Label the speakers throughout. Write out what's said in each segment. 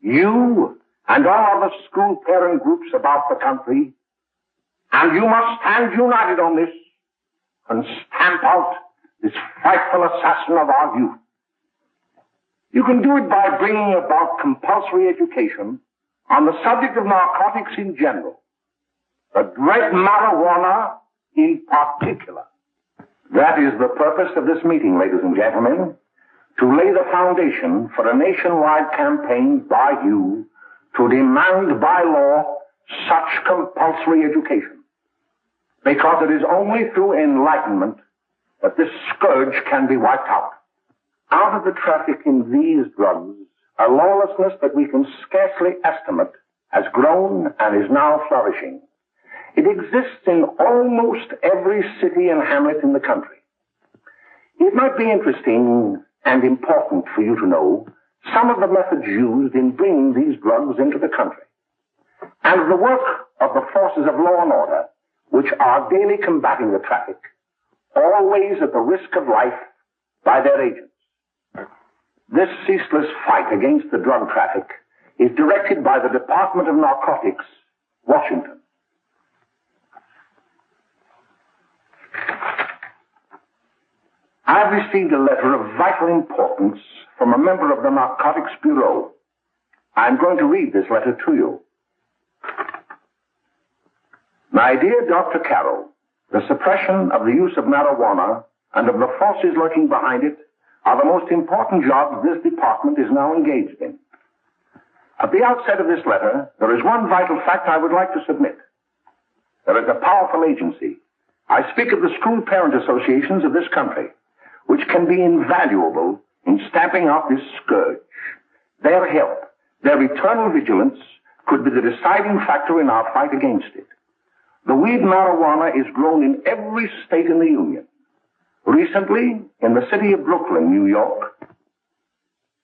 Speaker 1: you and all other school parent groups about the country, and you must stand united on this and stamp out this frightful assassin of our youth. You can do it by bringing about compulsory education on the subject of narcotics in general, the dread marijuana in particular. That is the purpose of this meeting, ladies and gentlemen, to lay the foundation for a nationwide campaign by you to demand by law such compulsory education. Because it is only through enlightenment that this scourge can be wiped out. Out of the traffic in these drugs, a lawlessness that we can scarcely estimate has grown and is now flourishing. It exists in almost every city and hamlet in the country. It might be interesting and important for you to know some of the methods used in bringing these drugs into the country, and the work of the forces of law and order, which are daily combating the traffic, always at the risk of life, by their agents. This ceaseless fight against the drug traffic is directed by the Department of Narcotics, Washington. I've received a letter of vital importance from a member of the Narcotics Bureau. I'm going to read this letter to you. My dear Dr. Carroll, the suppression of the use of marijuana and of the forces lurking behind it are the most important jobs this department is now engaged in. At the outset of this letter, there is one vital fact I would like to submit. There is a powerful agency. I speak of the school parent associations of this country, which can be invaluable in stamping out this scourge. Their help, their eternal vigilance, could be the deciding factor in our fight against it. The weed marijuana is grown in every state in the Union. Recently, in the city of Brooklyn, New York,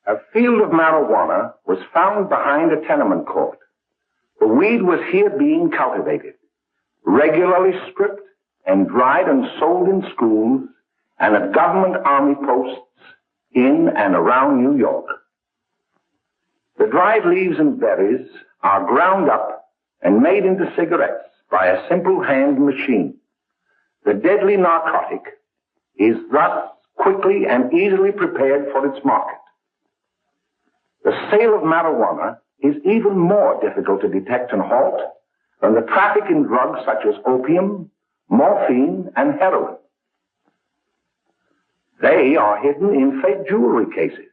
Speaker 1: a field of marijuana was found behind a tenement court. The weed was here being cultivated, regularly stripped and dried and sold in schools and at government army posts in and around New York. The dried leaves and berries are ground up and made into cigarettes by a simple hand machine. The deadly narcotic is thus quickly and easily prepared for its market. The sale of marijuana is even more difficult to detect and halt than the traffic in drugs such as opium, morphine, and heroin. They are hidden in fake jewelry cases,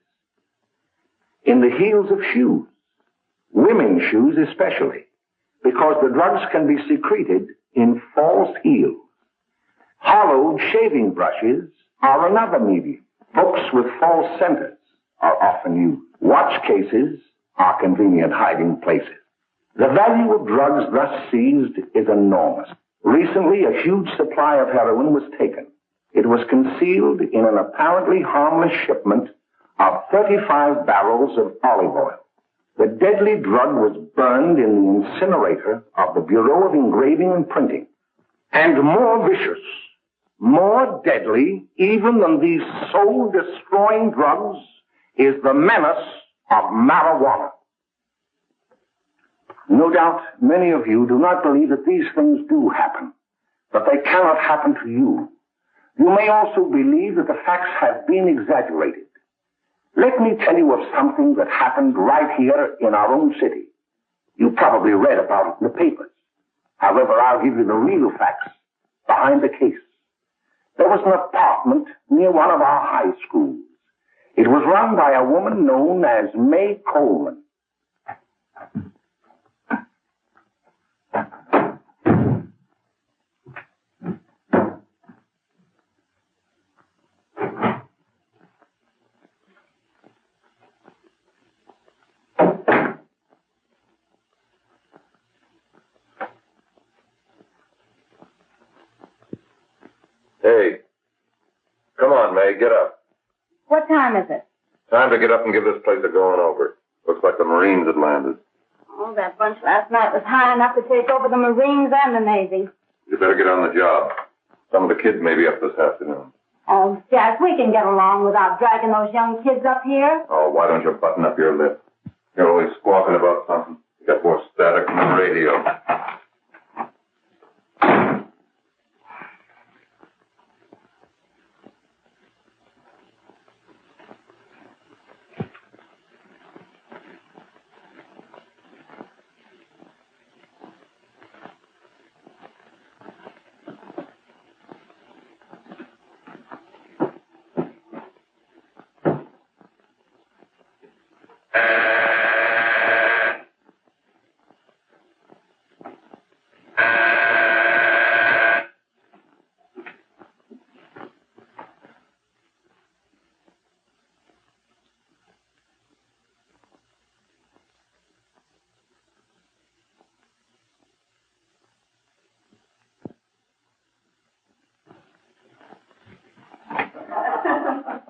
Speaker 1: in the heels of shoes, women's shoes especially, because the drugs can be secreted in false heels. Hollowed shaving brushes are another medium. Books with false centers are often used. Watch cases are convenient hiding places. The value of drugs thus seized is enormous. Recently, a huge supply of heroin was taken. It was concealed in an apparently harmless shipment of 35 barrels of olive oil. The deadly drug was burned in the incinerator of the Bureau of Engraving and Printing. And more vicious, more deadly, even than these soul-destroying drugs, is the menace of marijuana. No doubt many of you do not believe that these things do happen, but they cannot happen to you. You may also believe that the facts have been exaggerated. Let me tell you of something that happened right here in our own city. You probably read about it in the papers. However, I'll give you the real facts behind the case. There was an apartment near one of our high schools. It was run by a woman known as May Coleman.
Speaker 2: Hey, come on, May, get up.
Speaker 3: What time is it?
Speaker 2: Time to get up and give this place a going over. Looks like the Marines had landed.
Speaker 3: Oh, that bunch last night was high enough to take over the Marines and the Navy.
Speaker 2: You better get on the job. Some of the kids may be up this afternoon.
Speaker 3: Oh, Jack, we can get along without dragging those young kids up here.
Speaker 2: Oh, why don't you button up your lip? You're always squawking about something. You got more static from the radio.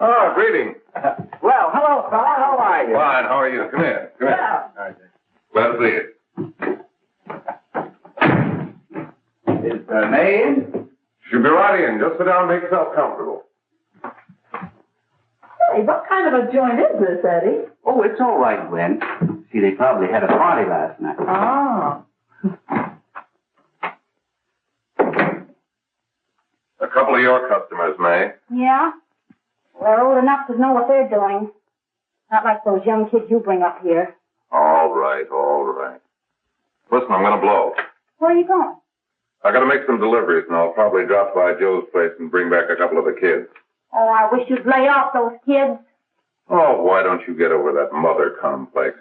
Speaker 2: Oh, greetings.
Speaker 1: Well, hello, fella. How are you?
Speaker 2: Fine, how are you? Come here. Come here.
Speaker 1: Yeah.
Speaker 2: Glad to see you.
Speaker 1: Is Meade?
Speaker 2: Should be right in. Just sit down and make yourself comfortable.
Speaker 4: Hey, what kind of a joint is this, Eddie?
Speaker 5: Oh, it's all right, Gwen. See, they probably had a party last night.
Speaker 4: Oh.
Speaker 2: A couple of your customers, May.
Speaker 3: Yeah? They're old enough to know what they're doing. Not like those young kids you bring up here.
Speaker 2: All right, all right. Listen, I'm going to blow.
Speaker 3: Where are you going?
Speaker 2: I got to make some deliveries, and I'll probably drop by Joe's place and bring back a couple of the kids.
Speaker 3: Oh, I wish you'd lay off those kids.
Speaker 2: Oh, why don't you get over that mother complex?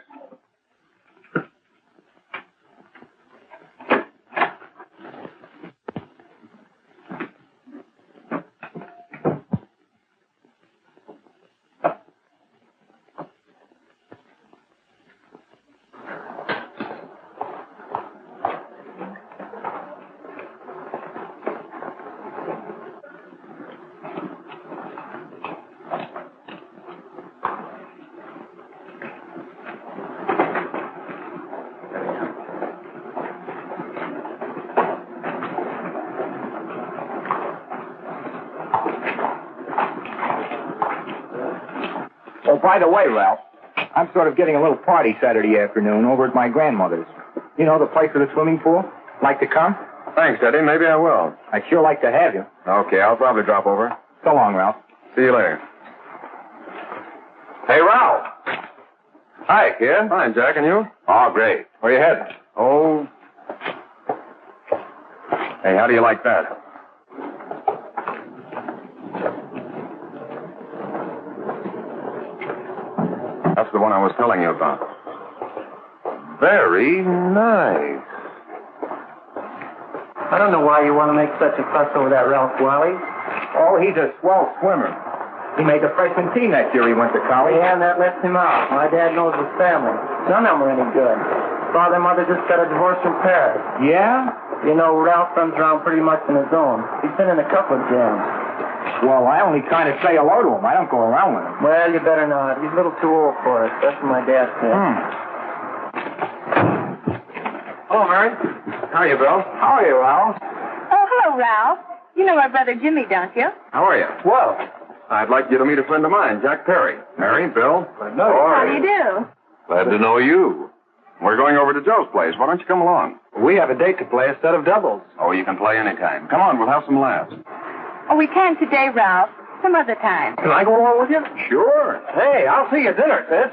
Speaker 1: Oh, by the way, Ralph, I'm sort of getting a little party Saturday afternoon over at my grandmother's. You know, the place with the swimming pool? Like to come?
Speaker 2: Thanks, Eddie. Maybe I will.
Speaker 1: I'd sure like to have you.
Speaker 2: Okay, I'll probably drop over.
Speaker 1: So long, Ralph.
Speaker 2: See you later. Hey, Ralph. Hi, kid. Fine, Jack, and you? Oh, great. Where you heading? Oh. Hey, how do you like that? That's the one I was telling you about. Very nice.
Speaker 5: I don't know why you want to make such a fuss over that Ralph Wally.
Speaker 1: Oh, he's a swell swimmer. He made the freshman team that year he went to college.
Speaker 5: Yeah, and that lets him out. My dad knows his family. None of them are any good. Father and mother just got a divorce from Paris.
Speaker 1: Yeah?
Speaker 5: You know, Ralph runs around pretty much on his own. He's been in a couple of jams.
Speaker 1: Well, I only kind of say hello to him. I don't go around with him.
Speaker 5: Well, you better not. He's a little too old for it. That's what my dad said.
Speaker 2: Hello, Mary. How are you, Bill?
Speaker 1: How are you, Ralph?
Speaker 4: Oh, hello, Ralph. You know my brother Jimmy, don't you?
Speaker 2: How are you?
Speaker 1: Well,
Speaker 2: I'd like you to meet a friend of mine, Jack Perry. Mary, Bill.
Speaker 1: no.
Speaker 4: How do you do?
Speaker 2: Glad to know you. We're going over to Joe's place. Why don't you come along?
Speaker 1: We have a date to play a set of doubles.
Speaker 2: Oh, you can play anytime. Come on, we'll have some laughs.
Speaker 4: Oh, we can't today, Ralph. Some other time.
Speaker 1: Can I go along with you?
Speaker 2: Sure.
Speaker 1: Hey, I'll see you at dinner, sis.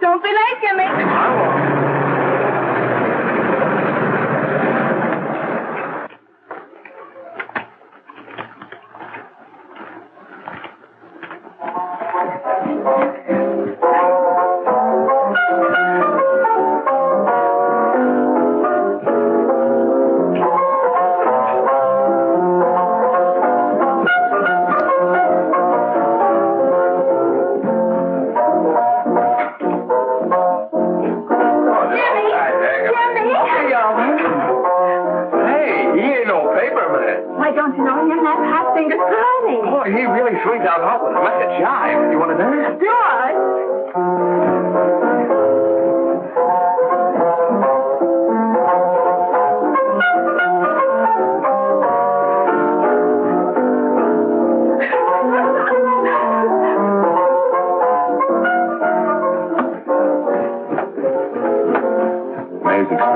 Speaker 4: Don't be late, Jimmy.
Speaker 1: I won't.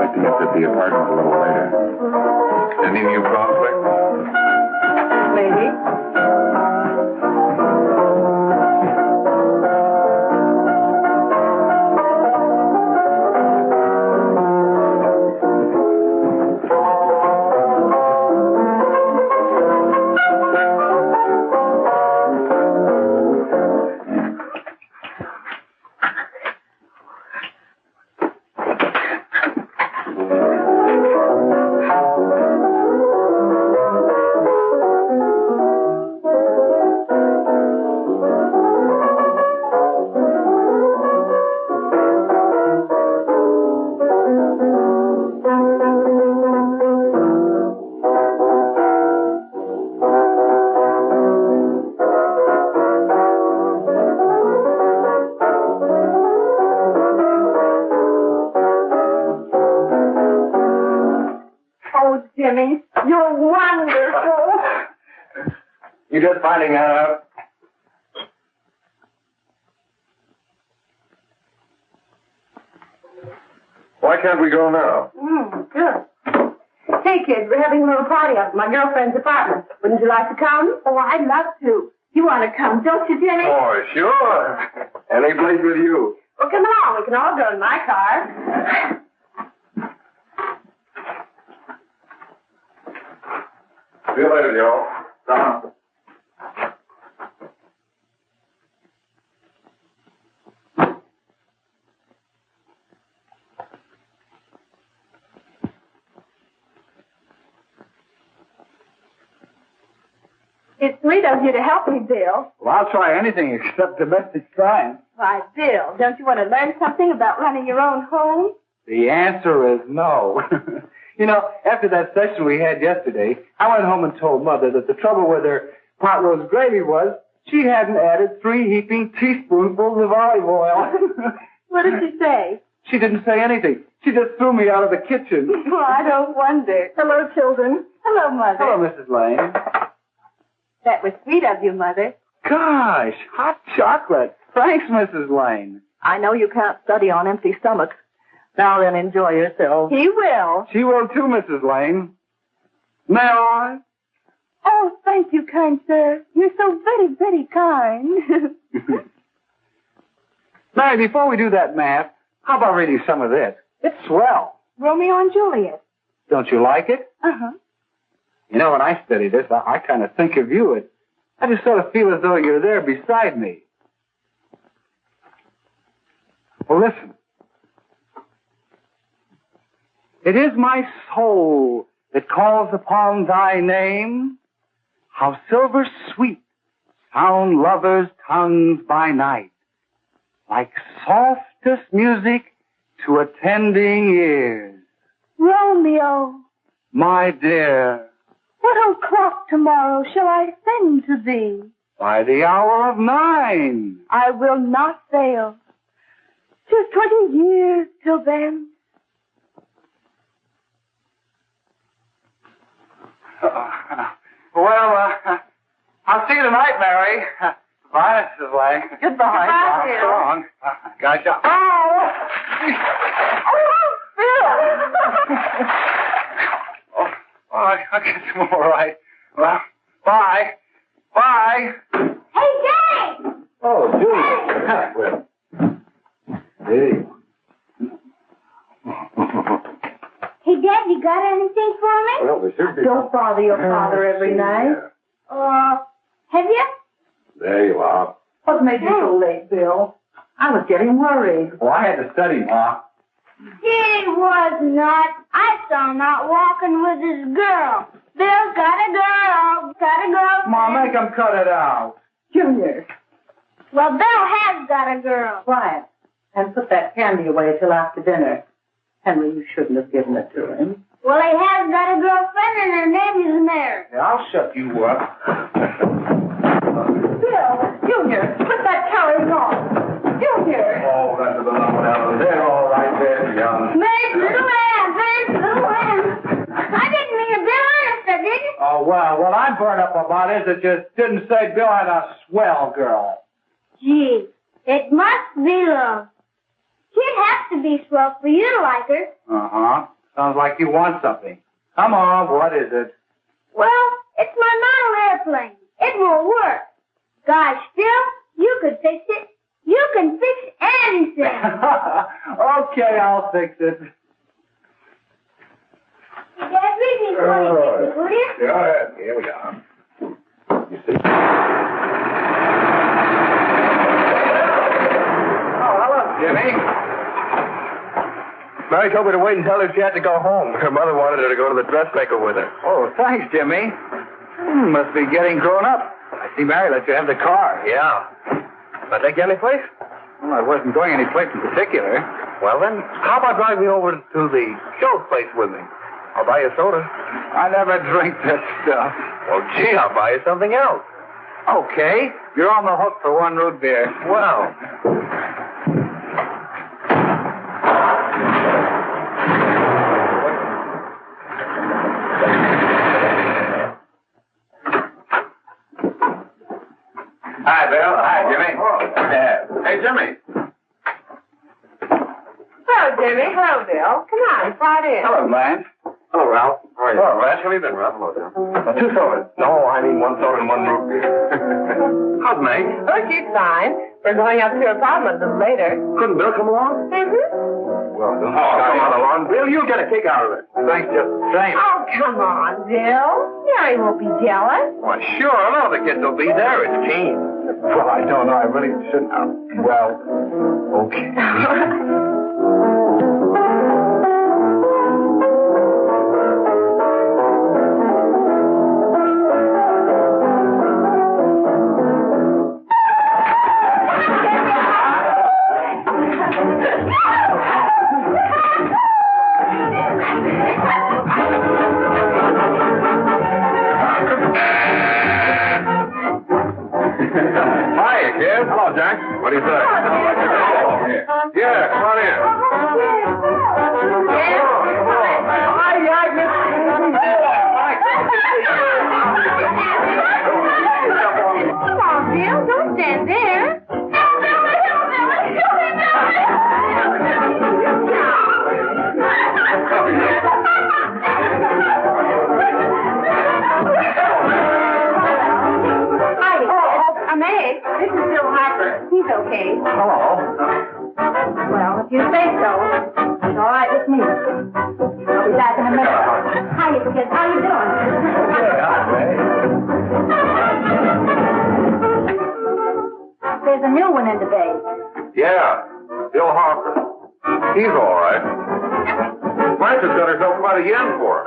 Speaker 2: like to get to the apartment a little later. Any new prospects?
Speaker 4: Maybe. Jimmy, you're wonderful.
Speaker 2: You just finding that out? Why can't we go now?
Speaker 3: Sure. Hey, kids, we're having a little party up at my girlfriend's apartment. Wouldn't you like to come? Oh, I'd love to. You want to come, don't you, Jimmy?
Speaker 2: Oh, sure. Any place with you.
Speaker 3: Well, come along. We can all go in my car.
Speaker 2: See you later, Joe. Uh-huh.
Speaker 4: It's sweet of you to help me, Bill.
Speaker 5: Well, I'll try anything except domestic crime.
Speaker 4: Why, Bill, don't you want to learn something about running your own home?
Speaker 5: The answer is no. You know, after that session we had yesterday, I went home and told Mother that the trouble with her pot roast gravy was she hadn't added 3 heaping teaspoonfuls of olive oil.
Speaker 4: What did she say?
Speaker 5: She didn't say anything. She just threw me out of the kitchen.
Speaker 4: Well, I don't wonder. Hello, children. Hello, Mother.
Speaker 5: Hello, Mrs. Lane.
Speaker 4: That was sweet of you, Mother.
Speaker 5: Gosh, hot chocolate. Thanks, Mrs. Lane.
Speaker 6: I know you can't study on empty stomachs. Now then, enjoy yourself.
Speaker 4: He will.
Speaker 5: She will too, Mrs. Lane. May I?
Speaker 4: Oh, thank you, kind sir. You're so very, very kind.
Speaker 5: Mary, before we do that math, how about reading some of this? It's swell.
Speaker 4: Romeo and Juliet.
Speaker 5: Don't you like it?
Speaker 4: Uh-huh.
Speaker 5: You know, when I study this, I kind of think of you. I just sort of feel as though you're there beside me. Well, listen. It is my soul that calls upon thy name. How silver sweet sound lovers' tongues by night, like softest music to attending ears.
Speaker 4: Romeo,
Speaker 6: My dear,
Speaker 4: what o'clock tomorrow shall I send to thee?
Speaker 5: By the hour of 9.
Speaker 4: I will not fail. 'Tis 20 years till then.
Speaker 5: I'll see you tonight, Mary. Bye, Mrs. Lang.
Speaker 4: Goodbye, Bill.
Speaker 5: So long. Gotcha. Oh, I'll get some more, right? Well, bye. Bye.
Speaker 3: Hey, Jay!
Speaker 2: Oh, Julie. Hey.
Speaker 3: Hey, Dad, you got anything for me?
Speaker 2: Well, there should be.
Speaker 6: don't bother your father every night.
Speaker 3: Have you?
Speaker 2: There you are.
Speaker 6: What made you so late, Bill? I was getting worried.
Speaker 5: Well, I had to study, Ma.
Speaker 3: He was not. I saw him out walking with his girl. Bill's got a girl. Got a girl.
Speaker 5: Ma, make him cut it out.
Speaker 6: Junior,
Speaker 3: Well, Bill has got a girl.
Speaker 6: quiet. And put that candy away till after dinner. Henry, you shouldn't have given it to him.
Speaker 3: Well, he has got a girlfriend and her name is Mary.
Speaker 5: Yeah, I'll shut you up.
Speaker 6: Bill, Junior, put that carriage on. Junior.
Speaker 2: Oh, that's the number down there. All right there, young.
Speaker 3: Mary's little lamb. Mary's little lamb. I didn't mean to Bill honest, I didn't.
Speaker 5: Oh, well, what I'm burned up about is it just didn't say Bill had a swell girl.
Speaker 3: Gee, it must be love. She'd have to be swell for you to like her.
Speaker 5: Uh-huh. Sounds like you want something. Come on, what is it?
Speaker 3: Well, it's my model airplane. It won't work. Gosh, Phil, you could fix it. You can fix anything.
Speaker 5: Okay, I'll fix it.
Speaker 3: Dad, read me for you, will you?
Speaker 2: Yeah, here we are. You see?
Speaker 5: Oh, hello, Jimmy.
Speaker 2: Mary told me to wait and tell her she had to go home. Her mother wanted her to go to the dressmaker with her.
Speaker 5: Oh, thanks, Jimmy. Must be getting grown up. I see Mary let you have the car.
Speaker 2: Yeah. Can I take you any place?
Speaker 5: Well, I wasn't going any place in particular.
Speaker 2: Well, then, how about driving me over to the show place with me? I'll buy you a soda.
Speaker 5: I never drink that stuff.
Speaker 2: Well, gee, I'll buy you something else.
Speaker 5: Okay. You're on the hook for one root beer.
Speaker 2: Well.
Speaker 5: Hi, Bill. Hi, Jimmy.
Speaker 2: Hey, Jimmy.
Speaker 3: Hello, Jimmy. Hello, Bill. Come on, slide in.
Speaker 5: Hello, Blanche.
Speaker 2: Hello, Ralph. How are you? Hello, Ralph. How have you been, Ralph? Hello, Jim. 2 sodas. No, I mean 1 soda and 1 root beer. How's May?
Speaker 3: Oh, she's fine. We're going up to her apartment a little later.
Speaker 2: Couldn't Bill come along?
Speaker 5: Well, don't
Speaker 2: Come on along, Bill. You'll get a kick out of it.
Speaker 5: Thanks just the same.
Speaker 3: Oh, come on, Bill. Mary won't be jealous.
Speaker 2: Why, sure. None of the kids will be there. It's Keen.
Speaker 5: Well, I don't know. I really shouldn't. Well, okay.
Speaker 2: Hiya, kid. Hello, Jack. What do you say? Yeah, come on in.
Speaker 3: Come on, Bill. Don't stand there. Meg, this is Bill Harper. He's okay.
Speaker 5: Hello.
Speaker 3: Well, if you say so, it's all right with me. I'll be back in a minute. Hi, kids. How you doing? There's a new one in the bay.
Speaker 2: Yeah, Bill Harper. He's all right. Blanche has got herself quite a yen for him.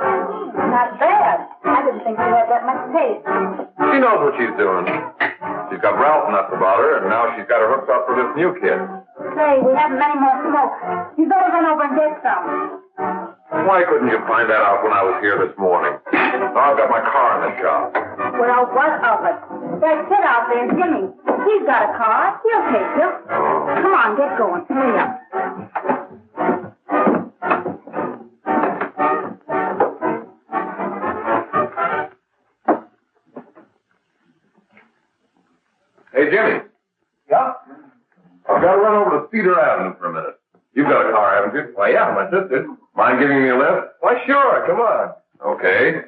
Speaker 3: Not bad. I didn't think you had that much taste.
Speaker 2: She knows what she's doing. She's got Ralph nuts about her, and now she's got her hooked up for this new kid.
Speaker 3: Say, we haven't any more smoke. You better run over and get some.
Speaker 2: Why couldn't you find that out when I was here this morning? Now I've got my car in the shop.
Speaker 3: Well, what of it? That kid out there, Jimmy. He's got a car. He'll take you. Come on, get going. Hurry up.
Speaker 2: Hey, Jimmy.
Speaker 5: Yeah?
Speaker 2: I've got to run over to Cedar Avenue for a minute. You've got a car, haven't you?
Speaker 5: Well, yeah, my sister.
Speaker 2: Mind giving me a lift?
Speaker 5: Why, sure. Come on.
Speaker 2: Okay.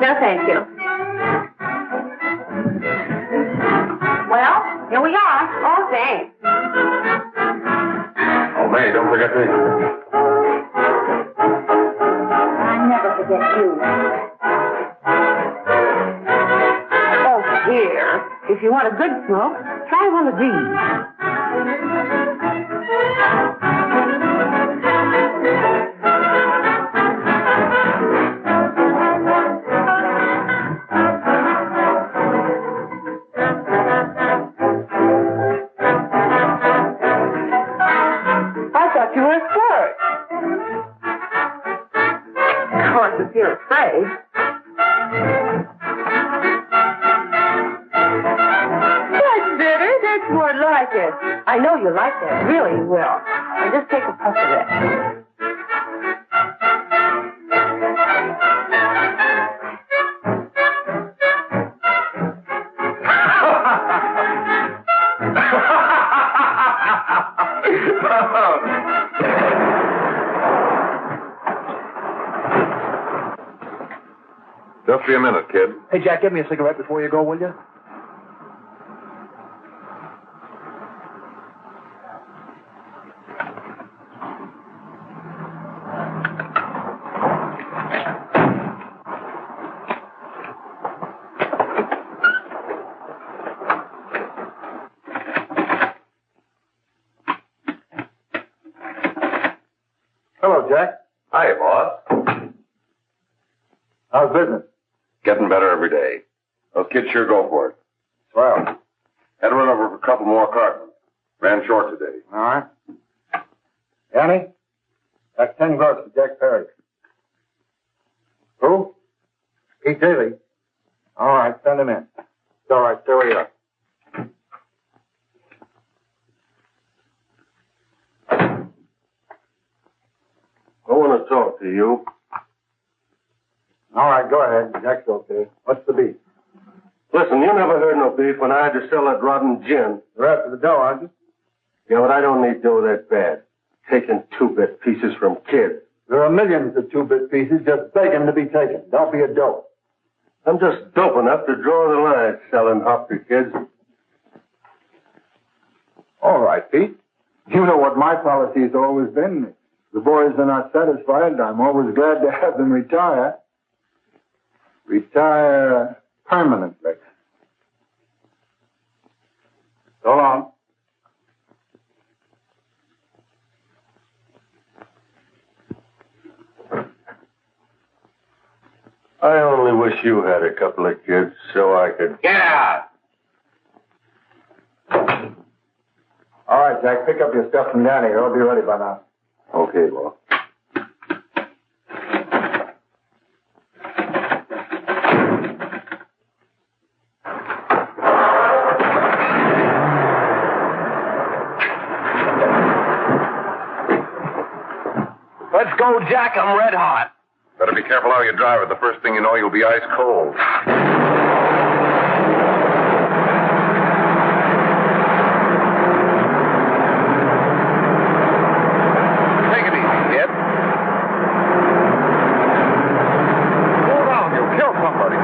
Speaker 3: No, thank you. Well, here we are. Oh, thanks.
Speaker 2: Oh, May, don't forget me.
Speaker 3: I never forget you. Oh, here. If you want a good smoke, try one of these.
Speaker 6: You were scared. Of course, if you're afraid. That's better. That's
Speaker 4: more like it. I know you like that. Really, you will. Now just take a puff of that.
Speaker 2: Just be a minute, kid.
Speaker 5: Hey, Jack, give me a cigarette before you go, will you? Hello, Jack.
Speaker 2: Hi, boss.
Speaker 5: How's business?
Speaker 2: Getting better every day. Those kids sure go for it.
Speaker 5: Swell.
Speaker 2: Had to run over for a couple more cartons. Ran short today.
Speaker 5: All right. Annie, that's 10 gross for Jack Perry. Who? Pete Daly. All right, send him in. It's all right, stay where you are.
Speaker 1: I want to talk to you.
Speaker 5: All right, go ahead. Jack's okay. What's the beef?
Speaker 1: Listen, you never heard no beef when I had to sell that rotten gin.
Speaker 5: You're after the dough, aren't you?
Speaker 1: Yeah, but I don't need dough that bad. Taking two-bit pieces from kids.
Speaker 5: There are millions of two-bit pieces just begging to be taken. Don't be a dope.
Speaker 1: I'm just dope enough to draw the line selling hop to kids.
Speaker 5: All right, Pete. You know what my policy has always been. If the boys are not satisfied, I'm always glad to have them retire. Retire permanently. So long.
Speaker 1: I only wish you had a couple of kids so I could...
Speaker 2: Get out!
Speaker 5: All right, Jack, pick up your stuff from down here. I'll be ready by now.
Speaker 1: Okay, well.
Speaker 2: Let's go, Jack. I'm red hot. Better be careful how you drive it. The first thing you know, you'll be ice cold. Take it easy, kid. Slow down. You'll kill somebody.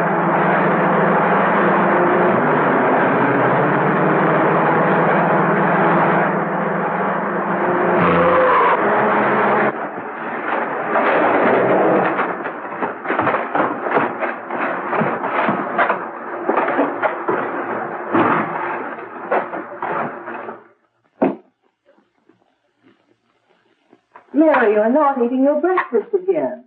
Speaker 3: Mary, you're not eating your breakfast again.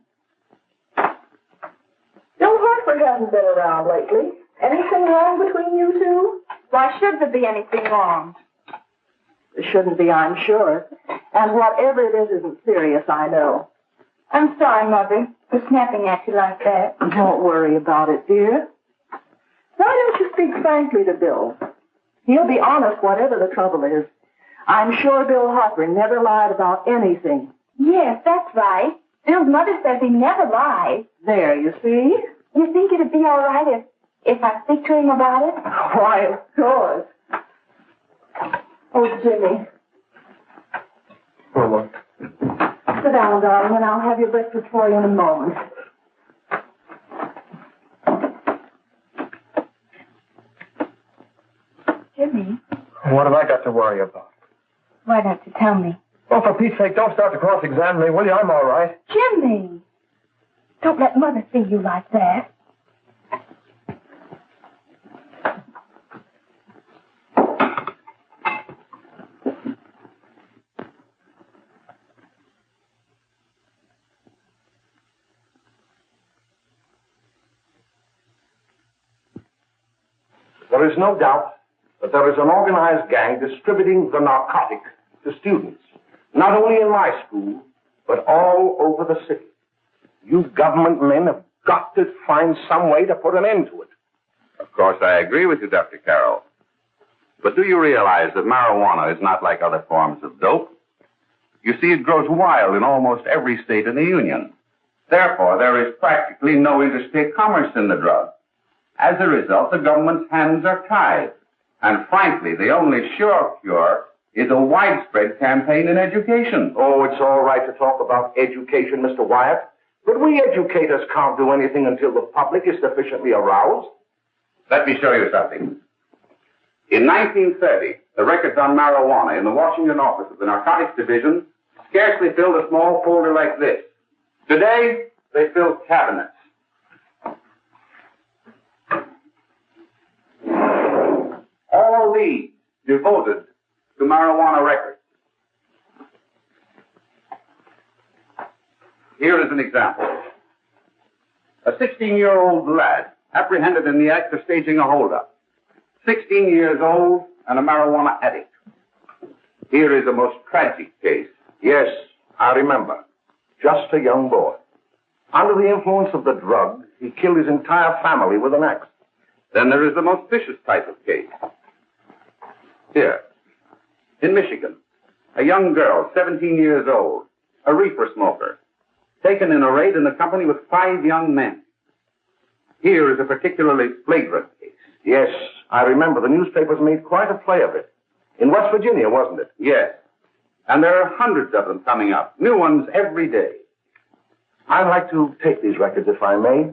Speaker 3: Bill Hartford hasn't been around lately. Anything wrong between you two? Why should there be anything wrong? There shouldn't be, I'm sure. And whatever it is isn't serious, I know. I'm sorry, Mother, for snapping at you like that. Don't worry about it, dear. Why don't you speak frankly to Bill? He'll be honest whatever the trouble is. I'm sure Bill Hartford never lied about anything.
Speaker 7: Yes, that's right. Bill's mother says he never lies.
Speaker 3: There, you see?
Speaker 7: You think it'd be all right if I speak to him about it?
Speaker 3: Why, of course. Oh, Jimmy.
Speaker 5: Oh,
Speaker 3: Sit down, darling, and I'll have your breakfast for you in a moment.
Speaker 7: Jimmy,
Speaker 5: what have I got to worry about?
Speaker 7: why don't you tell me?
Speaker 5: Oh, for Pete's sake, don't start to cross-examine me, will you? I'm all right.
Speaker 7: Jimmy! Don't let Mother see you like that.
Speaker 1: There is no doubt that there is an organized gang distributing the narcotic to students, not only in my school, but all over the city. You government men have got to find some way to put an end to it.
Speaker 2: Of course, I agree with you, Dr. Carroll.
Speaker 8: But do you realize that marijuana is not like other forms of dope? You see, it grows wild in almost every state in the Union. Therefore, there is practically no interstate commerce in the drug. As a result, the government's hands are tied. And frankly, the only sure cure is a widespread campaign in education.
Speaker 1: Oh, it's all right to talk about education, Mr. Wyatt. But we educators can't do anything until the public is sufficiently aroused.
Speaker 8: Let me show you something. In 1930, the records on marijuana in the Washington office of the Narcotics Division scarcely filled a small folder like this. Today, they fill cabinets. All these devoted to marijuana records. Here is an example. A 16-year-old lad apprehended in the act of staging a holdup. 16 years old and a marijuana addict. Here is a most tragic case.
Speaker 1: Yes, I remember. Just a young boy. Under the influence of the drug, he killed his entire family with an axe.
Speaker 8: Then there is the most vicious type of case. Here, in Michigan, a young girl, 17 years old, a reefer smoker, taken in a raid in the company with 5 young men. Here is a particularly flagrant case.
Speaker 1: Yes, I remember. The newspapers made quite a play of it. In West Virginia, wasn't it?
Speaker 8: Yes. And there are hundreds of them coming up. New ones every day.
Speaker 1: I'd like to take these records, if I may.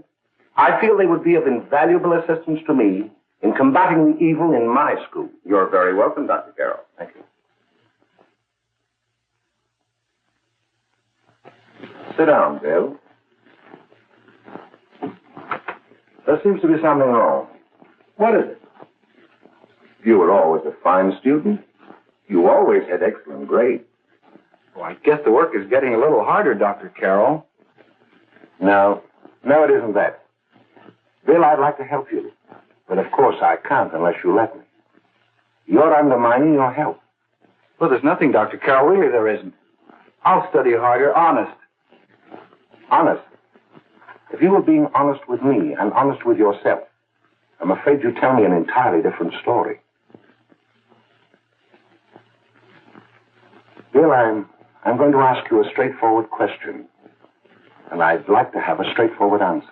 Speaker 1: I feel they would be of invaluable assistance to me in combating the evil in my school.
Speaker 8: You're very welcome, Dr. Carroll.
Speaker 1: Thank you. Sit down, Bill. There seems to be something wrong. What is it? You were always a fine student. You always had excellent grades.
Speaker 5: Well, I guess the work is getting a little harder, Dr. Carroll.
Speaker 1: No, it isn't that. Bill, I'd like to help you. But of course I can't unless you let me. You're undermining your health.
Speaker 5: Well, there's nothing, Dr. Carroll. Really, there isn't. I'll study harder, honest.
Speaker 1: Honest? If you were being honest with me and honest with yourself, I'm afraid you'd tell me an entirely different story. Bill, I'm going to ask you a straightforward question. And I'd like to have a straightforward answer.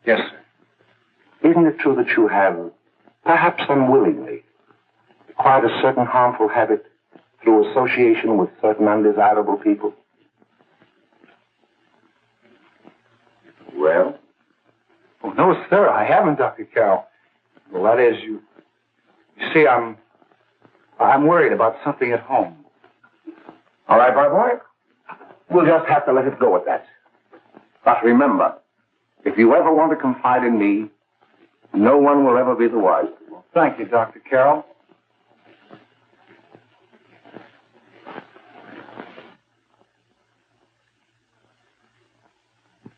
Speaker 5: Yes, sir.
Speaker 1: Isn't it true that you have, perhaps unwillingly, acquired a certain harmful habit through association with certain undesirable people? Well?
Speaker 5: Oh, no, sir, I haven't, Dr. Carroll. Well, that is, you see, I'm worried about something at home.
Speaker 1: All right, my boy. We'll just have to let it go at that. But remember, if you ever want to confide in me, no one will ever be the wiser.
Speaker 5: Well, thank you, Dr. Carroll.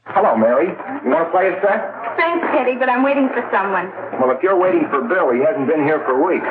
Speaker 1: Hello, Mary. You want to play a set?
Speaker 4: Thanks, Teddy, but I'm waiting for someone.
Speaker 1: Well, if you're waiting for Bill, he hasn't been here for weeks.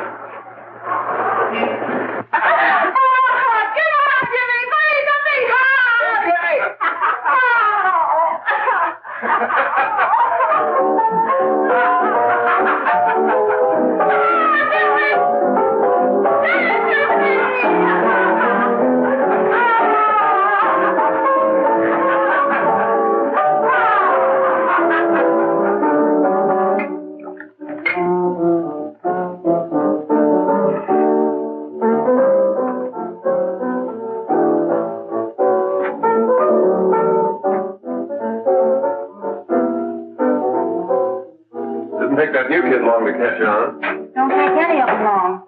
Speaker 2: Didn't take that new kid long to catch on.
Speaker 6: Don't take any of them long.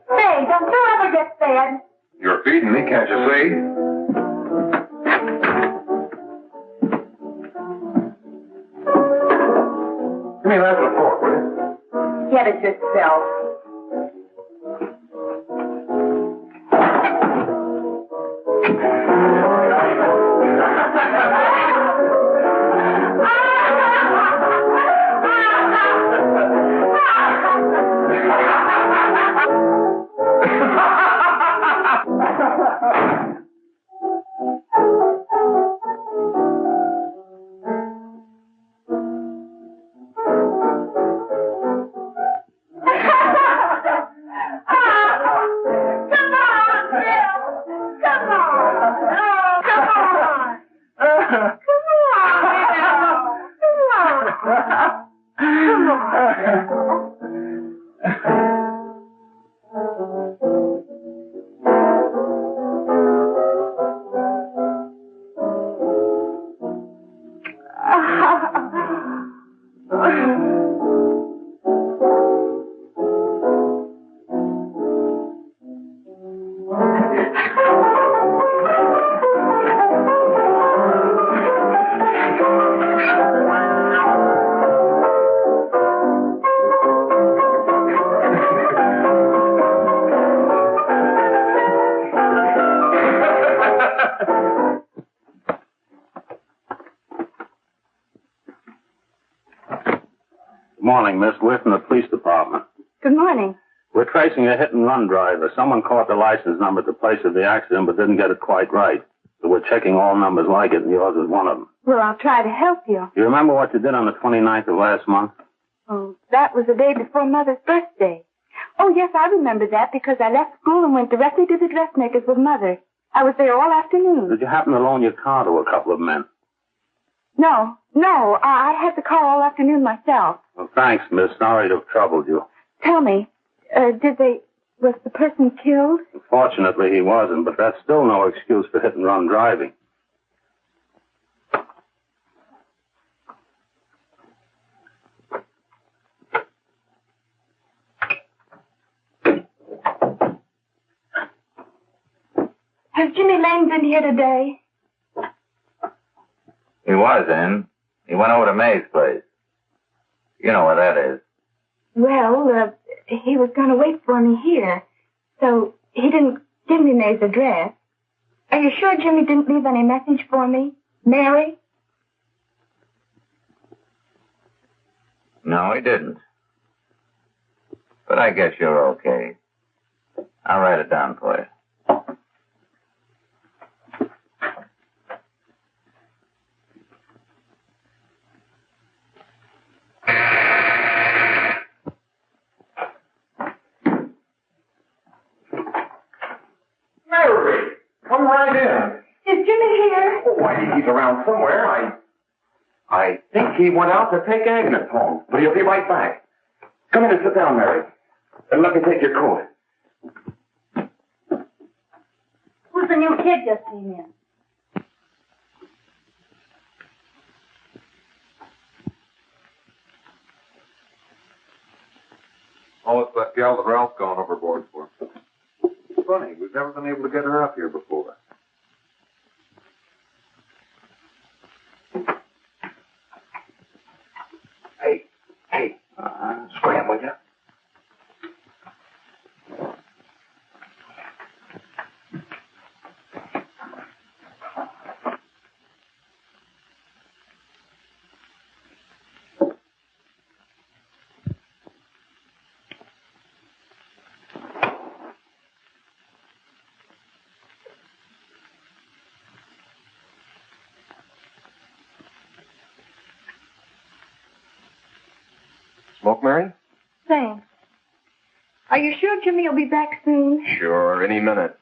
Speaker 4: Say, don't you ever get fed?
Speaker 2: You're feeding me, can't you see? Give me that with a fork, will you?
Speaker 6: Get it yourself.
Speaker 9: Morning, Miss. We're from the police department.
Speaker 4: Good morning.
Speaker 9: We're tracing a hit-and-run driver. Someone caught the license number at the place of the accident but didn't get it quite right. So we're checking all numbers like it, and yours is one of them.
Speaker 4: Well, I'll try to help you.
Speaker 9: You remember what you did on the 29th of last month?
Speaker 4: Oh, that was the day before Mother's birthday. Oh, yes, I remember that because I left school and went directly to the dressmaker's with Mother. I was there all afternoon.
Speaker 9: Did you happen to loan your car to a couple of men?
Speaker 4: No, I had the car all afternoon myself.
Speaker 9: Well, thanks, miss. Sorry to have troubled you.
Speaker 4: Tell me, was the person killed?
Speaker 9: Fortunately, he wasn't, but that's still no excuse for hit-and-run driving.
Speaker 4: Has Jimmy Lane been here today?
Speaker 2: He was in. He went over to May's place. You know where that is.
Speaker 4: Well, he was going to wait for me here, so he didn't give me May's address. Are you sure Jimmy didn't leave any message for me? Mary?
Speaker 2: No, he didn't. But I guess you're okay. I'll write it down for you.
Speaker 10: Mary, come right in.
Speaker 4: Is Jimmy here?
Speaker 10: Oh, why, he's around somewhere. I think he went out to take Agnes home, but he'll be right back. Come in and sit down, Mary. And let me take your coat.
Speaker 4: Who's the new kid just came in?
Speaker 11: Oh, it's that gal that Ralph's gone overboard for. Funny, we've never been able to get her up here before.
Speaker 10: Hey, scram, will you? Smoke, Mary?
Speaker 4: Thanks. Are you sure Jimmy will be back soon?
Speaker 10: Sure, any minute.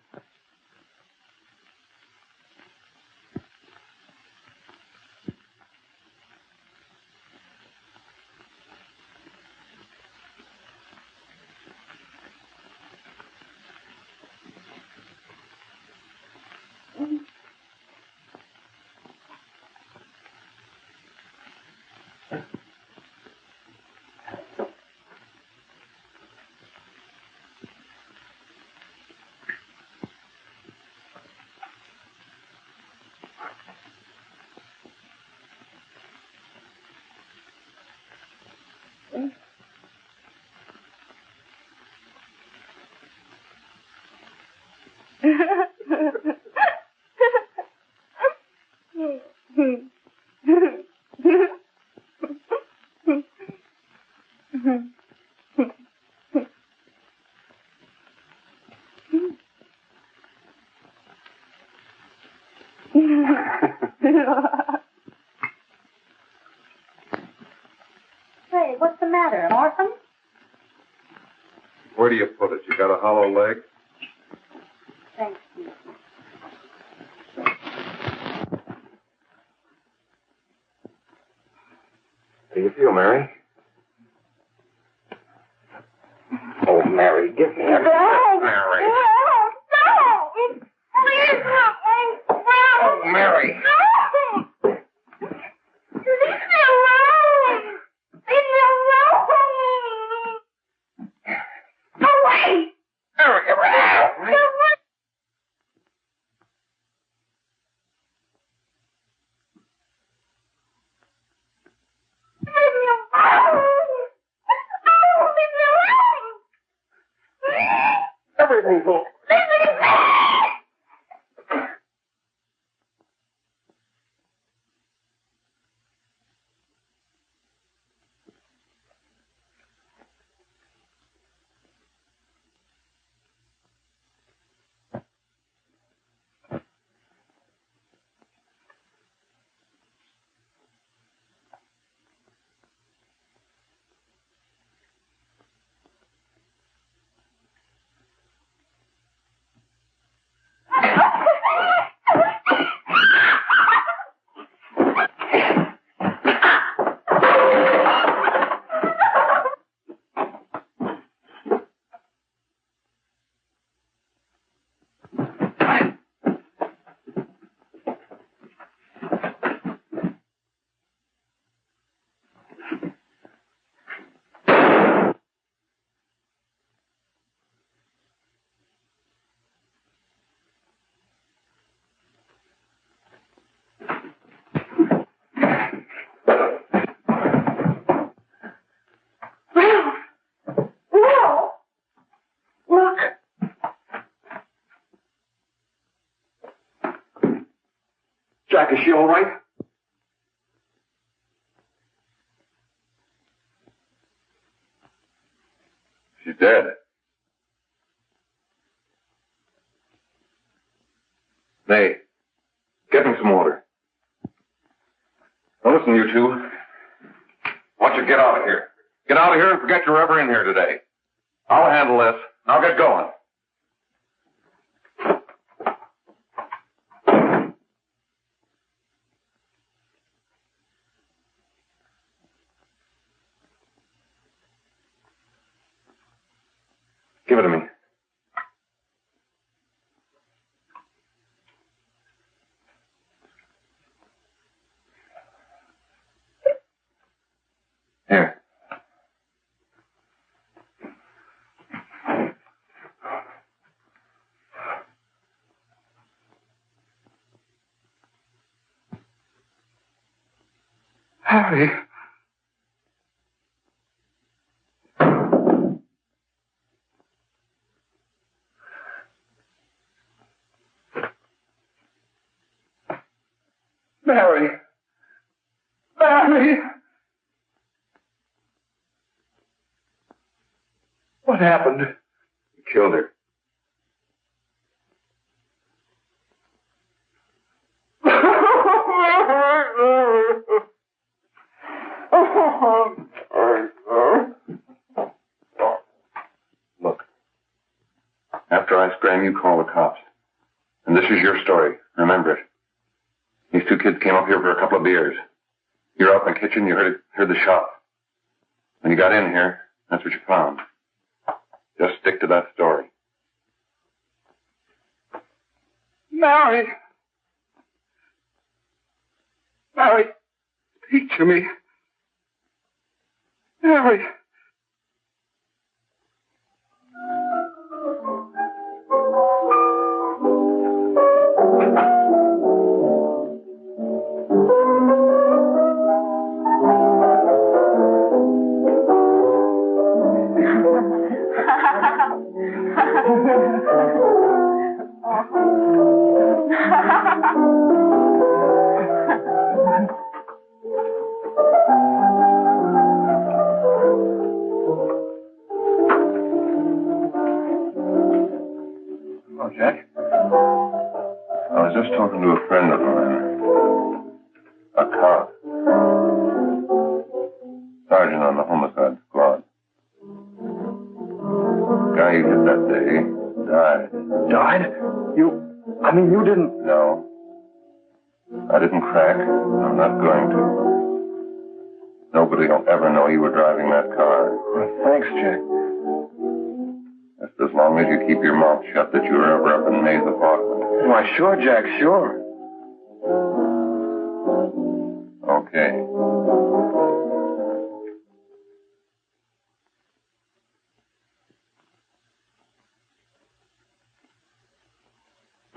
Speaker 6: Say, what's the matter? An orphan?
Speaker 11: Where do you put it? You got a hollow leg?
Speaker 6: Thanks, Steve.
Speaker 10: How do you feel, Mary? Oh, Mary, give me a kiss, Mary.
Speaker 4: Please help me.
Speaker 10: Oh, Mary.
Speaker 4: Leave me alone. Leave me alone. Away.
Speaker 10: Mary, get rid of me.
Speaker 4: Leave me alone. Leave me alone.
Speaker 10: Everything's all...
Speaker 4: Leave me alone.
Speaker 10: Jack, is she all right?
Speaker 11: She's dead.
Speaker 10: Nay, get me some water. Now listen, you two. I want you to get out of here. Get out of here and forget you're ever in here today. I'll handle this. I'll get going. Give it to me. Here.
Speaker 5: Harry. Mary. Mary. What happened?
Speaker 10: You killed her. Look. After I scram, you call the cops. And this is your story. Remember it. These two kids came up here for a couple of beers. You were out in the kitchen, you heard the shot. When you got in here, that's what you found. Just stick to that story.
Speaker 5: Mary. Mary, speak to me. Mary.
Speaker 10: Hello, Jack. I was just talking to a friend of mine. A cop. Sergeant on the homicide squad. The guy you hit that day died.
Speaker 5: Died? You didn't...
Speaker 10: No. I didn't crack. I'm not going to. Nobody will ever know you were driving that car.
Speaker 1: Thanks, Jack.
Speaker 10: Just as long as you keep your mouth shut that you were ever up in May's apartment.
Speaker 1: Why, sure, Jack, sure.
Speaker 10: Okay.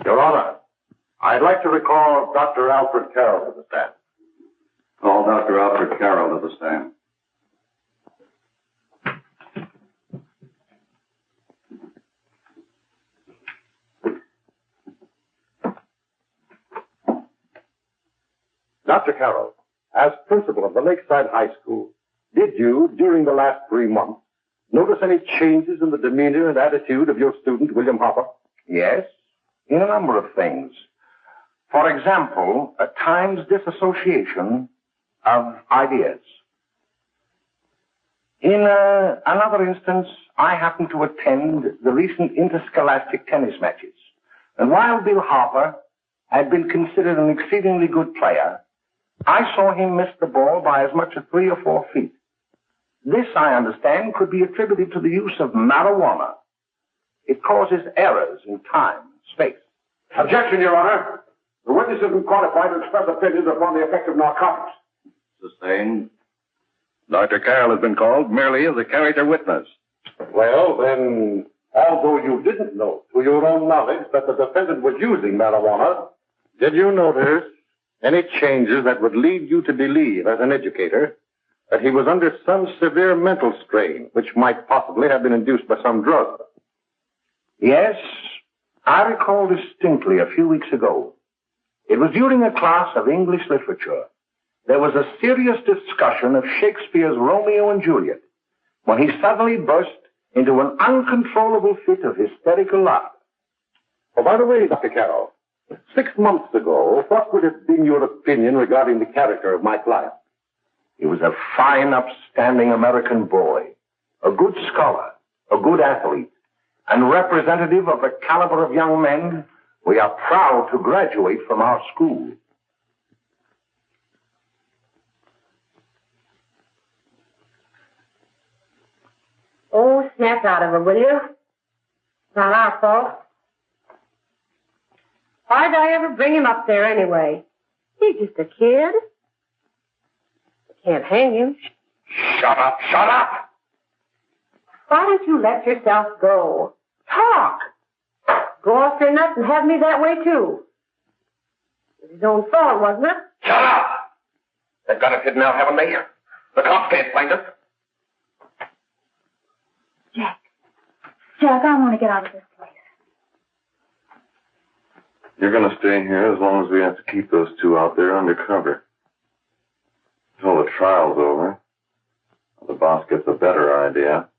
Speaker 1: Your Honor, I'd like to recall Dr. Alfred Carroll to the stand.
Speaker 8: Call Dr. Alfred Carroll to the stand.
Speaker 1: Dr. Carroll, as principal of the Lakeside High School, did you, during the last 3 months, notice any changes in the demeanor and attitude of your student, William Hopper? Yes, in a number of things. For example, at times disassociation of ideas. In another instance, I happened to attend the recent interscholastic tennis matches. And while Bill Harper had been considered an exceedingly good player, I saw him miss the ball by as much as 3 or 4 feet. This, I understand, could be attributed to the use of marijuana. It causes errors in time and space.
Speaker 12: Objection, Your Honor. The witness isn't qualified to express opinions upon the effect of narcotics.
Speaker 8: Sustained.
Speaker 1: Dr. Carroll has been called merely as a character witness. Well, then, although you didn't know to your own knowledge that the defendant was using marijuana, did you notice any changes that would lead you to believe, as an educator, that he was under some severe mental strain, which might possibly have been induced by some drug? Yes, I recall distinctly a few weeks ago. It was during a class of English literature. There was a serious discussion of Shakespeare's Romeo and Juliet, when he suddenly burst into an uncontrollable fit of hysterical laughter. Oh, by the way, Dr. Carroll, 6 months ago, what would have been your opinion regarding the character of my client? He was a fine, upstanding American boy, a good scholar, a good athlete, and representative of the caliber of young men we are proud to graduate from our school.
Speaker 13: Oh, snap out of it, will you? Not our fault. Why'd I ever bring him up there anyway? He's just a kid. Can't hang him.
Speaker 1: Shut up, shut up!
Speaker 13: Why don't you let yourself go? Talk! Go off your nuts and have me that way, too. It was his own fault, wasn't it?
Speaker 1: Shut up! They've got us hidden out, haven't they? The cops can't find us.
Speaker 4: Jack, I want to get out of this place.
Speaker 10: You're going to stay here as long as we have to keep those two out there undercover. Until the trial's over. The boss gets a better idea.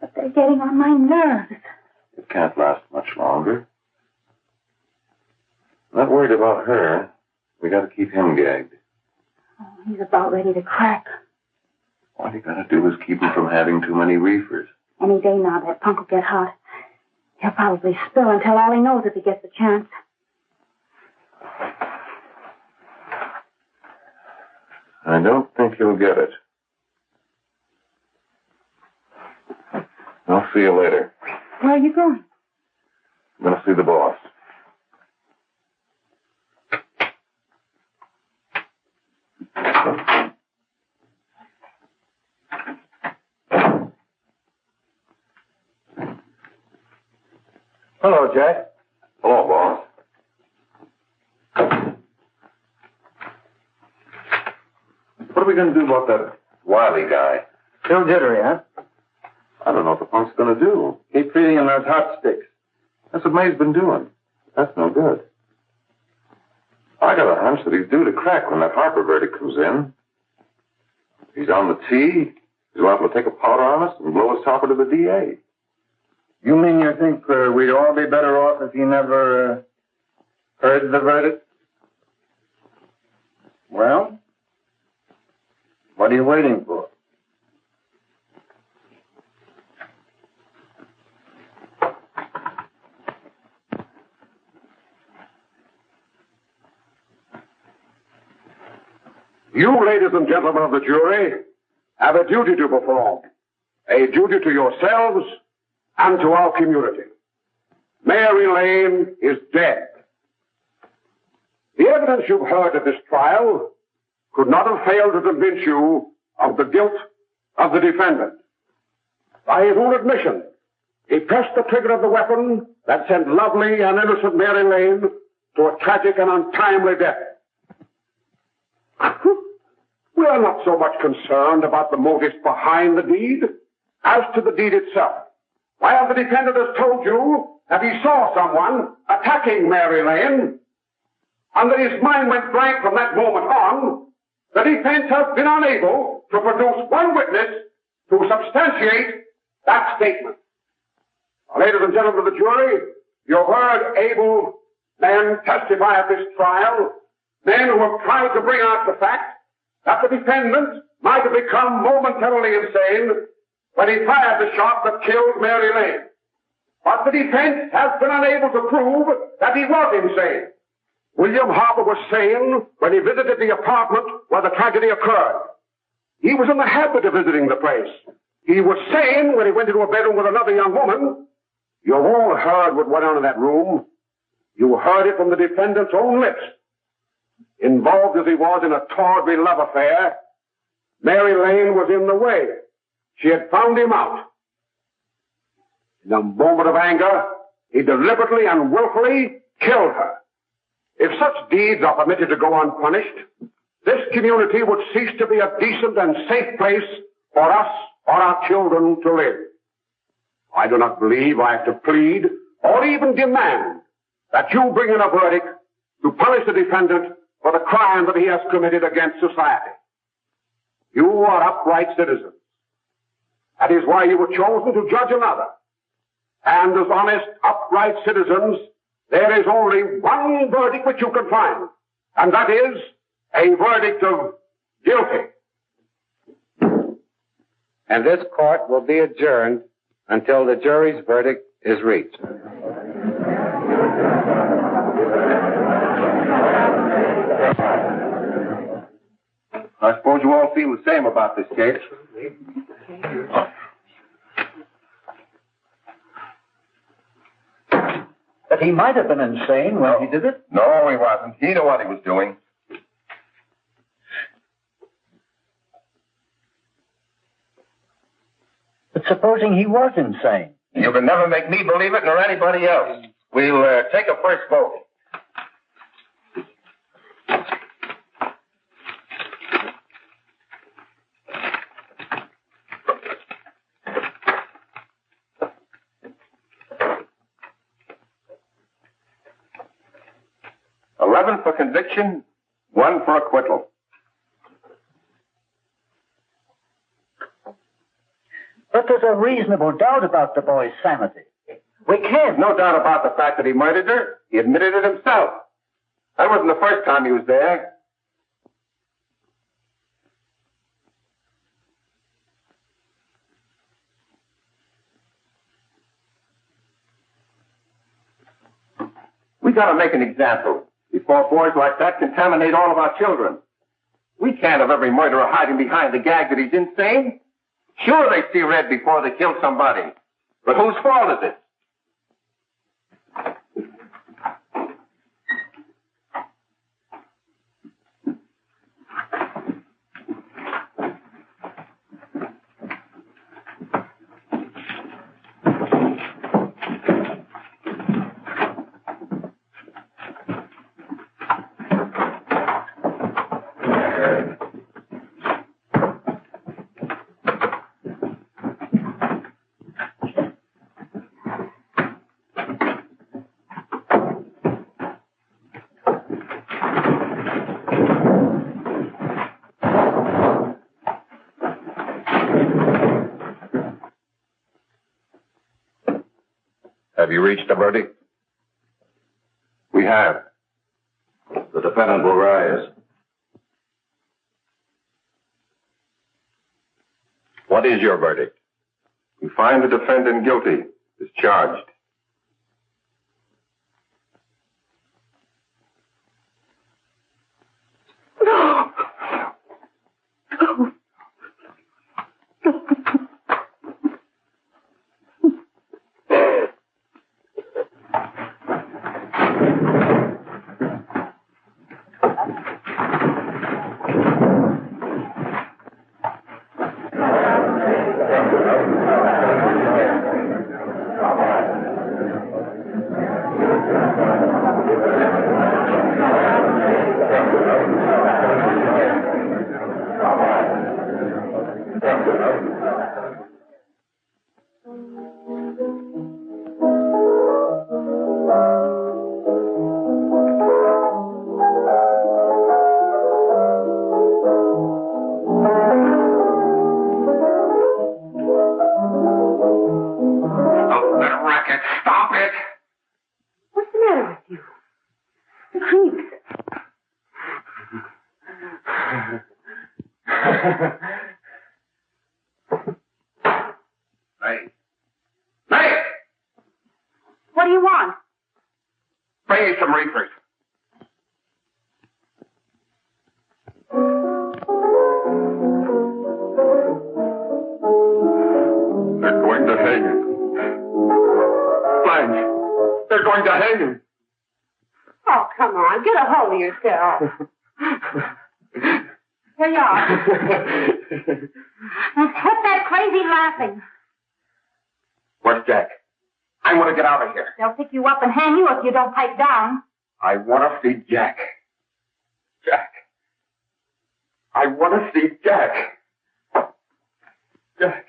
Speaker 4: But they're getting on my nerves.
Speaker 10: It can't last much longer. Not worried about her. We got to keep him gagged.
Speaker 4: Oh, he's about ready to crack.
Speaker 10: All you got to do is keep him from having too many reefers.
Speaker 4: Any day now, that punk will get hot. He'll probably spill and tell all he knows if he gets a chance.
Speaker 10: I don't think he'll get it. I'll see you later.
Speaker 4: Where are you going?
Speaker 10: I'm going to see the boss.
Speaker 1: Hello, Jack.
Speaker 10: Hello, boss. What are we going to do about that Wiley guy?
Speaker 1: Still jittery, huh?
Speaker 10: I don't know what the punk's going to do.
Speaker 1: Keep feeding him those hot sticks.
Speaker 10: That's what May's been doing. That's no good. I got a hunch that he's due to crack when that Harper verdict comes in. He's on the tee. He's liable to take a powder on us and blow us topper to the DA.
Speaker 1: You mean you think we'd all be better off if he never heard the verdict? Well, what are you waiting for?
Speaker 12: You, ladies and gentlemen of the jury, have a duty to perform. A duty to yourselves and to our community. Mary Lane is dead. The evidence you've heard at this trial could not have failed to convince you of the guilt of the defendant. By his own admission, he pressed the trigger of the weapon that sent lovely and innocent Mary Lane to a tragic and untimely death. We are not so much concerned about the motives behind the deed as to the deed itself. While the defendant has told you that he saw someone attacking Mary Lane, and that his mind went blank from that moment on, the defense has been unable to produce one witness to substantiate that statement. Now, ladies and gentlemen of the jury, you've heard able men testify at this trial, men who have tried to bring out the fact that the defendant might have become momentarily insane when he fired the shot that killed Mary Lane. But the defense has been unable to prove that he was insane. William Harper was sane when he visited the apartment where the tragedy occurred. He was in the habit of visiting the place. He was sane when he went into a bedroom with another young woman. You've all heard what went on in that room. You heard it from the defendant's own lips. Involved as he was in a tawdry love affair, Mary Lane was in the way. She had found him out. In a moment of anger, he deliberately and willfully killed her. If such deeds are permitted to go unpunished, this community would cease to be a decent and safe place for us or our children to live. I do not believe I have to plead or even demand that you bring in a verdict to punish the defendant for the crime that he has committed against society. You are upright citizens. That is why you were chosen to judge another. And as honest, upright citizens, there is only one verdict which you can find, and that is a verdict of guilty.
Speaker 14: And this court will be adjourned until the jury's verdict is reached.
Speaker 2: I suppose you all feel the same about this case.
Speaker 15: But he might have been insane when he did it.
Speaker 2: No, he wasn't. He knew what he was doing.
Speaker 15: But supposing he was insane?
Speaker 2: You can never make me believe it nor anybody else. We'll take a first vote. For conviction, 1 for acquittal.
Speaker 15: But there's a reasonable doubt about the boy's sanity.
Speaker 2: We can't. No doubt about the fact that he murdered her. He admitted it himself. That wasn't the first time he was there. We gotta make an example before boys like that contaminate all of our children. We can't have every murderer hiding behind the gag that he's insane. Sure, they see red before they kill somebody. But whose fault is it? Have you reached a verdict? We have. The defendant will rise. What is your verdict? We find the defendant guilty, as charged.
Speaker 12: Stop it!
Speaker 13: What's the matter with you? The creeps.
Speaker 12: May! May!
Speaker 13: What do you want?
Speaker 12: Bring me some reefers. They're going to hang him. Blanche, they're going to hang him.
Speaker 13: Oh, come on. Get a hold of yourself. Here you are. Now, quit that crazy laughing.
Speaker 12: Where's Jack? I want to get out of here.
Speaker 13: They'll pick you up and hang you if you don't pipe down.
Speaker 12: I want to see Jack. Jack. I want to see Jack. Jack.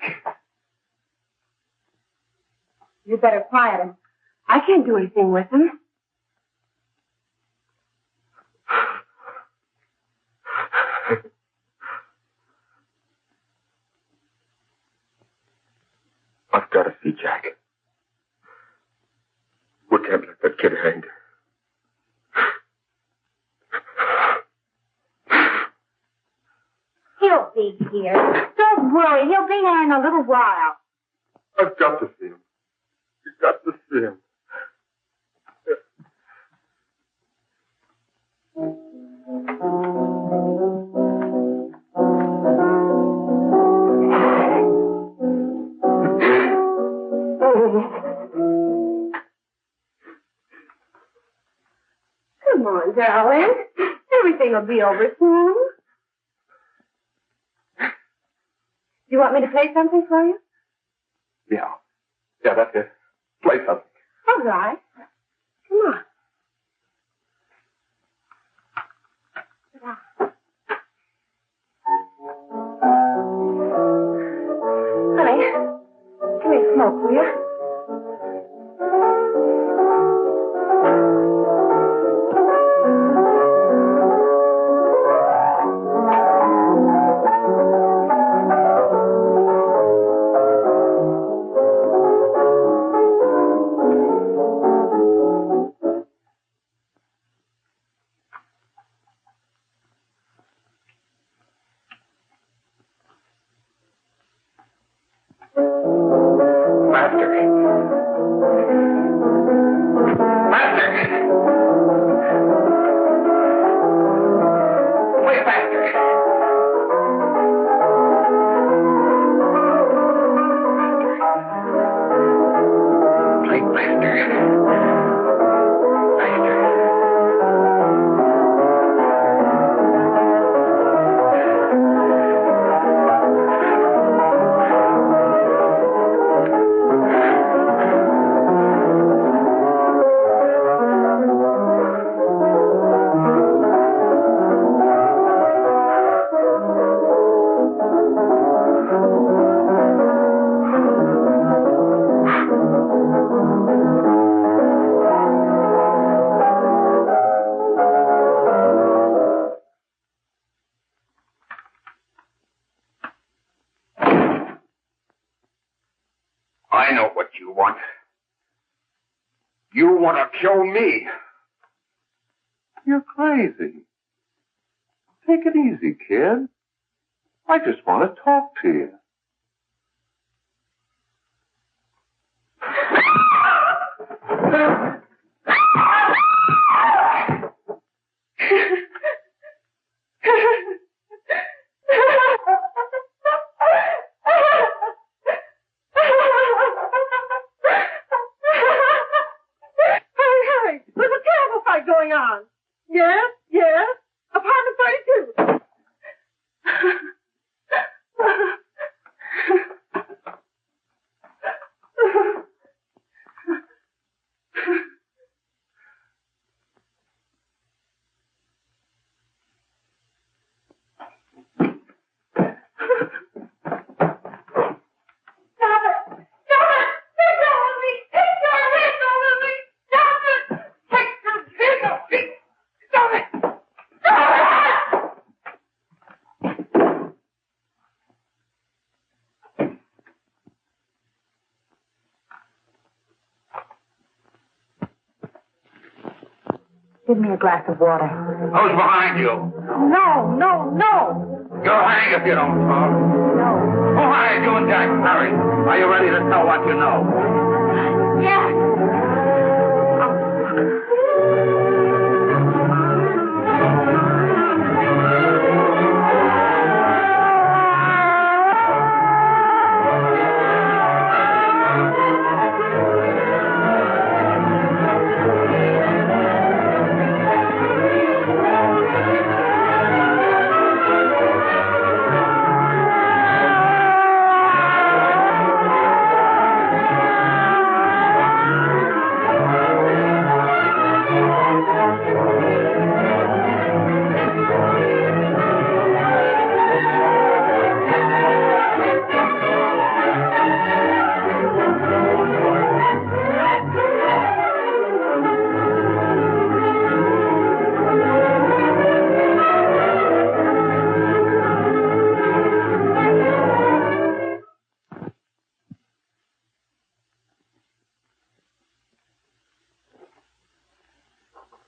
Speaker 13: You'd better quiet him. I can't do anything with him.
Speaker 12: I've got to see Jack. We can't let that kid hang.
Speaker 13: He'll be here. Don't worry. He'll be here in a little while.
Speaker 12: I've got to see him. You've got to see him.
Speaker 13: Come on, darling. Everything will be over soon. Do you want me to play something for you?
Speaker 12: Yeah. Yeah, that's it. Play something.
Speaker 13: All right. Come on. Honey, give me a smoke, will you?
Speaker 12: I know what you want. You want to kill me. You're crazy. Take it easy, kid. I just want to talk to you.
Speaker 13: Going on. Yes, yes. Apartment 32.
Speaker 3: Give me a glass of water.
Speaker 8: Who's behind you?
Speaker 3: No, no, no.
Speaker 8: You'll hang if you don't talk.
Speaker 3: No.
Speaker 8: Who hired you and Jack? Hurry. Are you ready to tell what you know?
Speaker 3: Yes.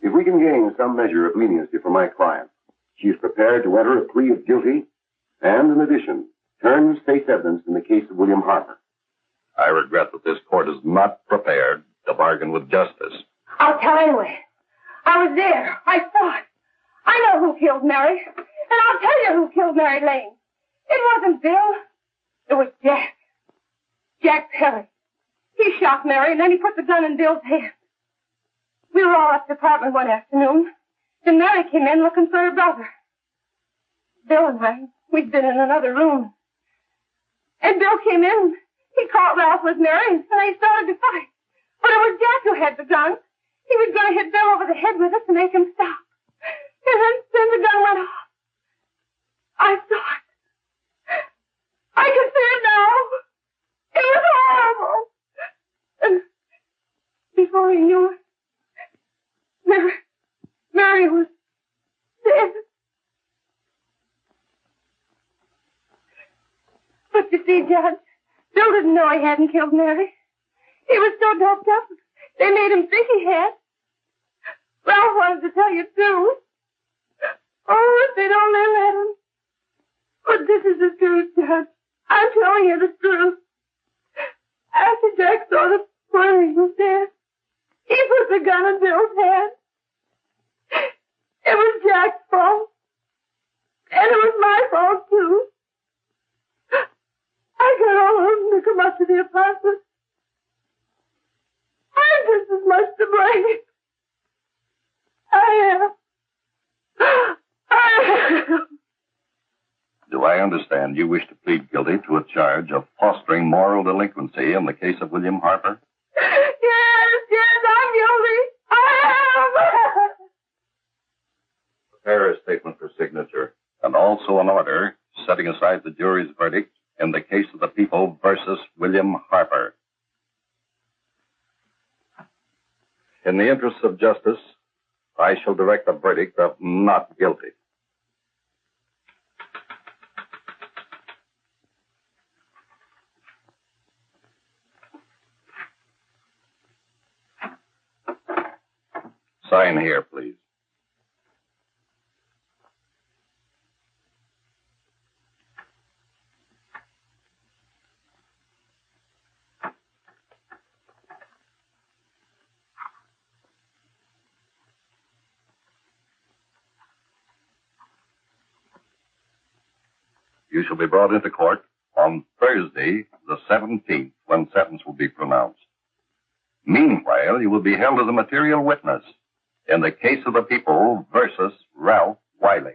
Speaker 16: If we can gain some measure of leniency for my client, she is prepared to enter a plea of guilty and, in addition, turn state's evidence in the case of William Harper.
Speaker 17: I regret that this court is not prepared to bargain with justice.
Speaker 13: I'll tell anyway. I was there. I saw it. I know who killed Mary. And I'll tell you who killed Mary Lane. It wasn't Bill. It was Jack. Jack Perry. He shot Mary and then he put the gun in Bill's hand. We were all at the apartment one afternoon. Then Mary came in looking for her brother. Bill and I, we'd been in another room. And Bill came in. He caught Ralph with Mary and they started to fight. But it was Jack who had the gun. He was going to hit Bill over the head with it to make him stop. And then the gun went off. I saw it. I can see it now. It was horrible. And before he knew it, Mary was dead. But you see, Judge, Bill didn't know he hadn't killed Mary. He was so doped up, they made him think he had. Ralph wanted to tell you, too. Oh, if they'd only let him. But this is the truth, Judge. I'm telling you the truth. After Jack saw the boy he was dead, he put the gun in Bill's hand. It was Jack's fault. And it was my fault, too. I got all of them to come up to the apartment. I'm just as much to blame. I am.
Speaker 17: Do I understand you wish to plead guilty to a charge of fostering moral delinquency in the case of William Harper?
Speaker 13: Yes, I'm guilty. I am.
Speaker 17: Prepare a statement for signature, and also an order setting aside the jury's verdict in the case of the people versus William Harper. In the interests of justice, I shall direct a verdict of not guilty. Sign here, please. You shall be brought into court on Thursday, the 17th, when sentence will be pronounced. Meanwhile, you will be held as a material witness in the case of the people versus Ralph Wiley.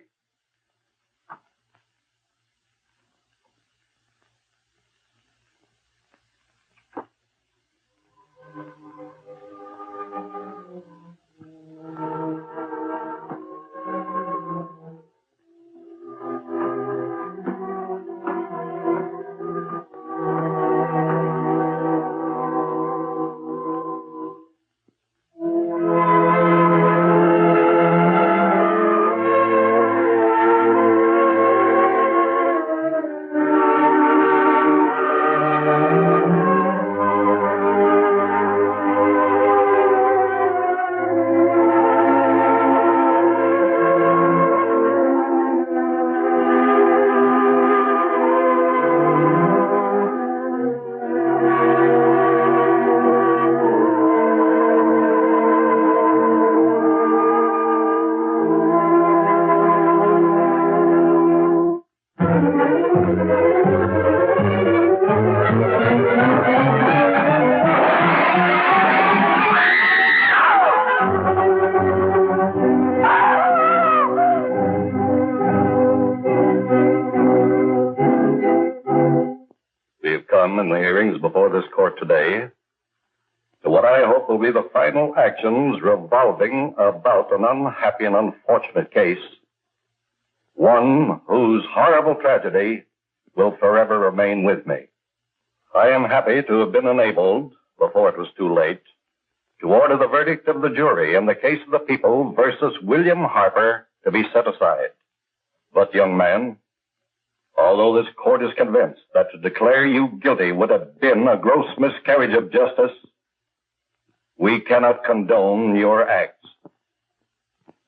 Speaker 17: In the hearings before this court today to what I hope will be the final actions revolving about an unhappy and unfortunate case, one whose horrible tragedy will forever remain with me. I am happy to have been enabled, before it was too late, to order the verdict of the jury in the case of the people versus William Harper to be set aside. But, young man, although this court is convinced that to declare you guilty would have been a gross miscarriage of justice, we cannot condone your acts.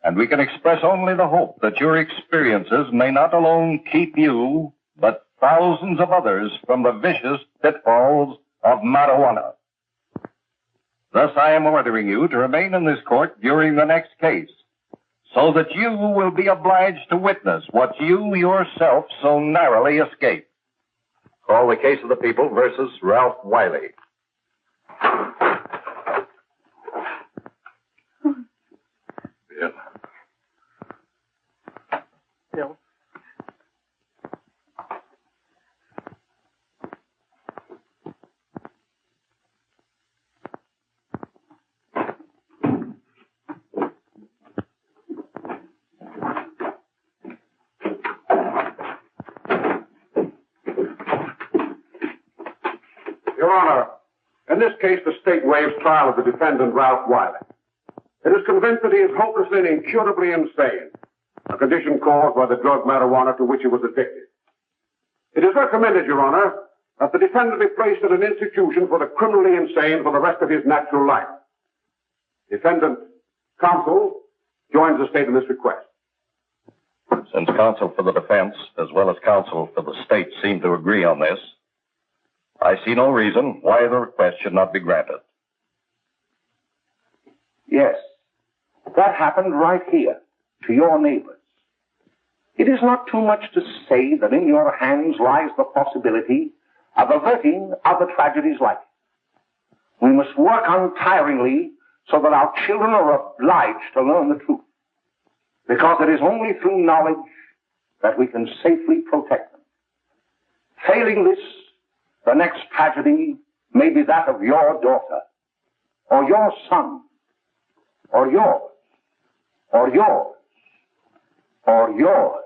Speaker 17: And we can express only the hope that your experiences may not alone keep you, but thousands of others from the vicious pitfalls of marijuana. Thus, I am ordering you to remain in this court during the next case, so that you will be obliged to witness what you yourself so narrowly escaped. Call the case of the people versus Ralph Wiley.
Speaker 11: Bill.
Speaker 3: Bill.
Speaker 12: Your Honor, in this case, the state waives trial of the defendant, Ralph Wiley. It is convinced that he is hopelessly and incurably insane, a condition caused by the drug marijuana to which he was addicted. It is recommended, Your Honor, that the defendant be placed in an institution for the criminally insane for the rest of his natural life. Defendant counsel joins the state in this request.
Speaker 17: Since counsel for the defense, as well as counsel for the state, seem to agree on this, I see no reason why the request should not be granted.
Speaker 1: Yes, that happened right here, to your neighbors. It is not too much to say that in your hands lies the possibility of averting other tragedies like it. We must work untiringly so that our children are obliged to learn the truth, because it is only through knowledge that we can safely protect them. Failing this, the next tragedy may be that of your daughter, or your son, or yours, or yours, or yours.